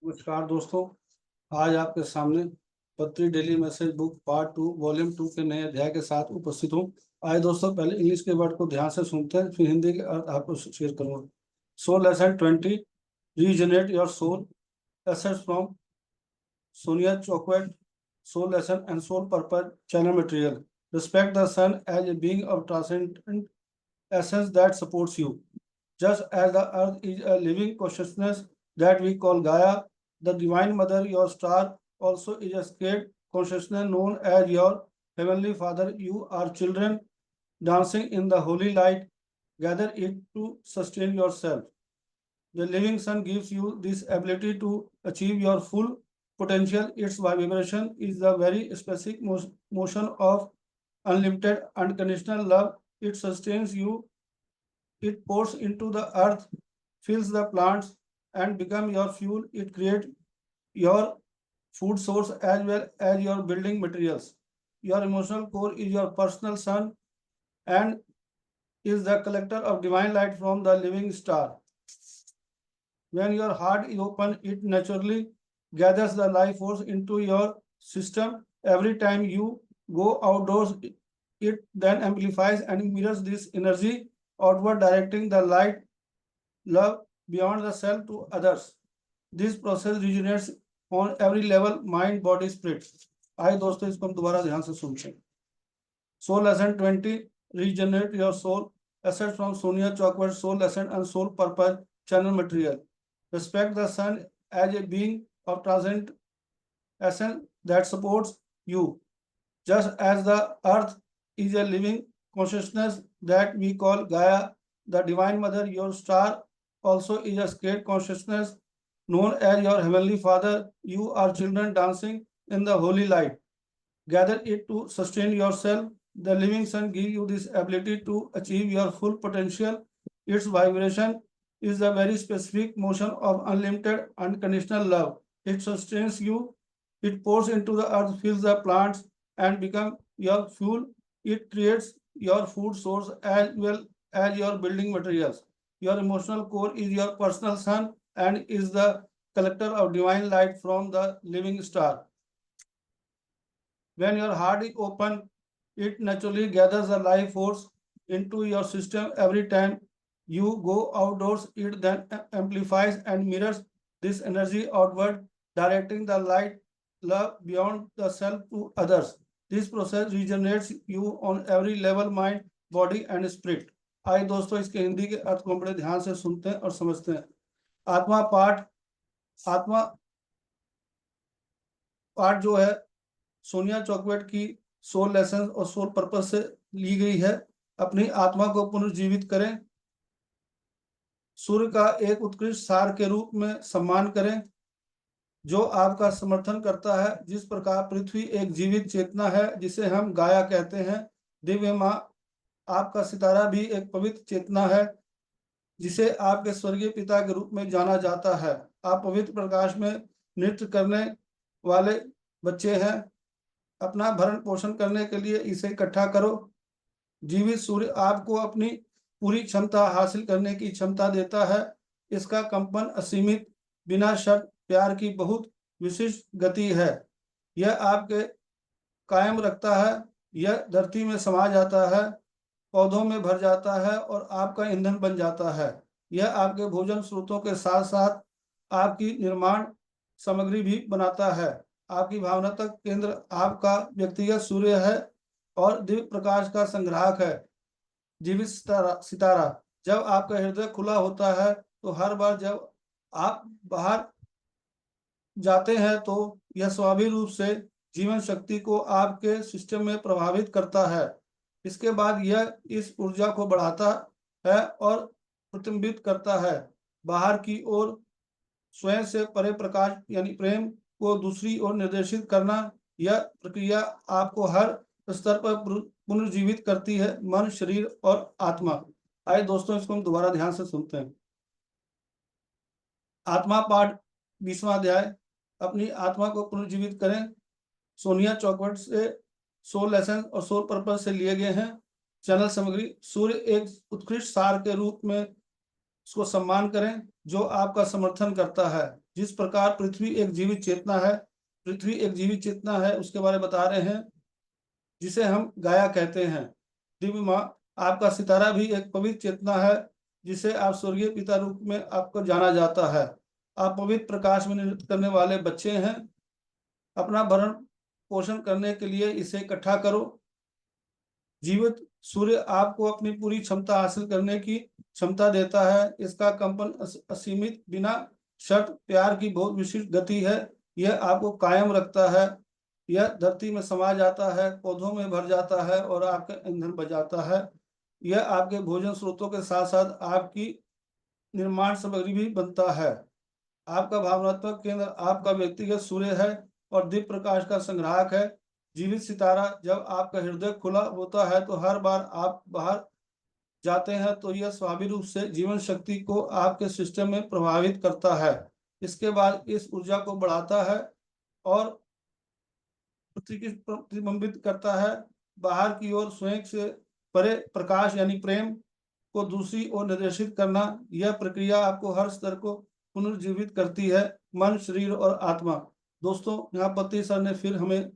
नमस्कार दोस्तों, आज आपके सामने पत्री daily message book part 2 volume 2 के नए अध्याय के साथ उपस्थित हूँ। आइए दोस्तों, पहले इंग्लिश के वर्ड को ध्यान से सुनते हैं, फिर हिंदी के अर्थ आपको शेयर करूँगा। So lesson 20, regenerate your soul, assets from Sonia chocolate, soul lesson and soul purpose channel material. Respect the sun as a being of transcendent essence that supports you. Just as the earth is a living consciousness that we call Gaia, the divine mother, your star, also is a sacred consciousness known as your heavenly father. You are children dancing in the holy light. Gather it to sustain yourself. The living sun gives you this ability to achieve your full potential. Its vibration is the very specific motion of unlimited unconditional love. It sustains you, it pours into the earth, fills the plants, and becomes your fuel. It creates your food source as well as your building materials. Your emotional core is your personal sun and is the collector of divine light from the living star. When your heart is open, it naturally gathers the life force into your system. Every time you go outdoors, it then amplifies and mirrors this energy outward, directing the light, love beyond the self to others. This process resonates on every level, mind, body, spirit. आइए दोस्तों, इसको हम दोबारा ध्यान से सुनते हैं। Soul lesson 20, regenerate your soul. Assets from Sonia Chocolate, soul lesson and soul purpose channel material. Respect the sun as a being of transcendent essence that supports you. Just as the earth is a living consciousness that we call Gaia, the divine mother, your star, also is a sacred consciousness known as your heavenly father. You are children dancing in the holy light. Gather it to sustain yourself. The living sun gives you this ability to achieve your full potential. Its vibration is the very specific motion of unlimited unconditional love. It sustains you, it pours into the earth, fills the plants, and becomes your fuel. It creates your food source as well as your building materials. Your emotional core is your personal sun and is the collector of divine light from the living star. When your heart is open, it naturally gathers the life force into your system. Every time you go outdoors, it then amplifies and mirrors this energy outward, directing the light, love beyond the self to others. This process regenerates you on every level, mind, body and spirit. आइए दोस्तों, इसके हिंदी के अर्थ को बड़े ध्यान से सुनते हैं और समझते हैं। आत्मा पाठ जो है सोनिया चॉकलेट की सोल लेसन और सोल पर्पस से ली गई है। अपनी आत्मा को पुनर्जीवित करें, सूर्य का एक उत्कृष्ट सार के रूप में सम्मान करें जो आपका समर्थन करता है। जिस प्रकार पृथ्वी एक जीवित चेतना है जिसे हम गाया कहते हैं, दिव्य माँ आपका सितारा भी एक पवित्र चेतना है जिसे आपके स्वर्गीय पिता के रूप में जाना जाता है। आप पवित्र प्रकाश में नृत्य करने वाले बच्चे हैं। अपना भरण पोषण करने के लिए इसे इकट्ठा करो। जीवित सूर्य आपको अपनी पूरी क्षमता हासिल करने की क्षमता देता है। इसका कंपन असीमित, बिना शर्त प्यार की बहुत विशिष्ट गति है। यह आपके कायम रखता है। यह धरती में समा जाता है, पौधों में भर जाता है और आपका ईंधन बन जाता है। यह आपके भोजन स्रोतों के साथ साथ आपकी निर्माण सामग्री भी बनाता है। आपकी भावनात्मक केंद्र आपका व्यक्तिगत सूर्य है और दिव्य प्रकाश का संग्राहक है। जीवित सितारा जब आपका हृदय खुला होता है तो हर बार जब आप बाहर जाते हैं तो यह स्वाभाविक रूप से जीवन शक्ति को आपके सिस्टम में प्रभावित करता है। इसके बाद यह इस ऊर्जा को बढ़ाता है और प्रतिबिंबित करता है बाहर की ओर। स्वयं से परे प्रकाश यानी प्रेम को दूसरी ओर निर्देशित करना। यह प्रक्रिया आपको हर स्तर पर पुनर्जीवित करती है, मन, शरीर और आत्मा। आइए दोस्तों, इसको हम दोबारा ध्यान से सुनते हैं। आत्मा पाठ 20वां अध्याय। अपनी आत्मा को पुनर्जीवित करें। सोनिया चॉकलेट से सोल लेसन और सोल पर्पस से लिए गए हैं। चैनल सामग्री। सूर्य एक उत्कृष्ट सार के रूप में उसको सम्मान करें जो आपका समर्थन करता है। जिस प्रकार पृथ्वी एक जीवित चेतना है, पृथ्वी एक जीवित चेतना है, उसके बारे में बता रहे हैं, जिसे हम गाया कहते हैं। दिव्य माँ, आपका सितारा भी एक पवित्र चेतना है, जिसे आप स्वर्गीय पिता रूप में आपको जाना जाता है। आप पवित्र प्रकाश में नृत्य करने वाले बच्चे हैं। अपना भरण पोषण करने के लिए इसे इकट्ठा करो। जीवित सूर्य आपको अपनी पूरी क्षमता हासिल करने की क्षमता देता है। इसका कंपन असीमित बिना शर्त प्यार की बहुत विशिष्ट गति है। यह आपको कायम रखता है। यह धरती में समा जाता है, पौधों में भर जाता है और आपका ईंधन बचाता है। यह आपके भोजन स्रोतों के साथ साथ आपकी निर्माण सामग्री भी बनता है। आपका भावनात्मक केंद्र आपका व्यक्तिगत सूर्य है और दिव्य प्रकाश का संग्राहक है। जीवित सितारा, जब आपका हृदय खुला होता है तो हर बार आप बाहर जाते हैं तो यह स्वाभाविक रूप से जीवन शक्ति को आपके सिस्टम में प्रभावित करता है। इसके बाद इस ऊर्जा को बढ़ाता है और प्रतिबिंबित करता है। बाहर की ओर स्वयं से परे प्रकाश यानी प्रेम को दूसरी ओर निर्देशित करना। यह प्रक्रिया आपको हर स्तर को पुनर्जीवित करती है, मन, शरीर और आत्मा। दोस्तों, यहाँ पति सर ने फिर हमें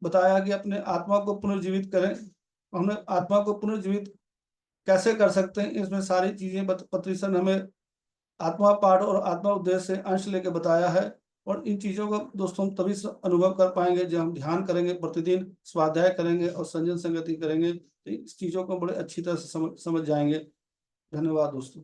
बताया कि अपने आत्मा को पुनर्जीवित करें। हमने आत्मा को पुनर्जीवित कैसे कर सकते हैं, इसमें सारी चीजें पत्री सर ने हमें आत्मा पाठ और आत्मा उद्देश्य से अंश लेके बताया है। और इन चीजों को दोस्तों हम तभी अनुभव कर पाएंगे जब हम ध्यान करेंगे, प्रतिदिन स्वाध्याय करेंगे और संजन संगति करेंगे, तो इस चीजों को बड़े अच्छी तरह से समझ जाएंगे। धन्यवाद दोस्तों।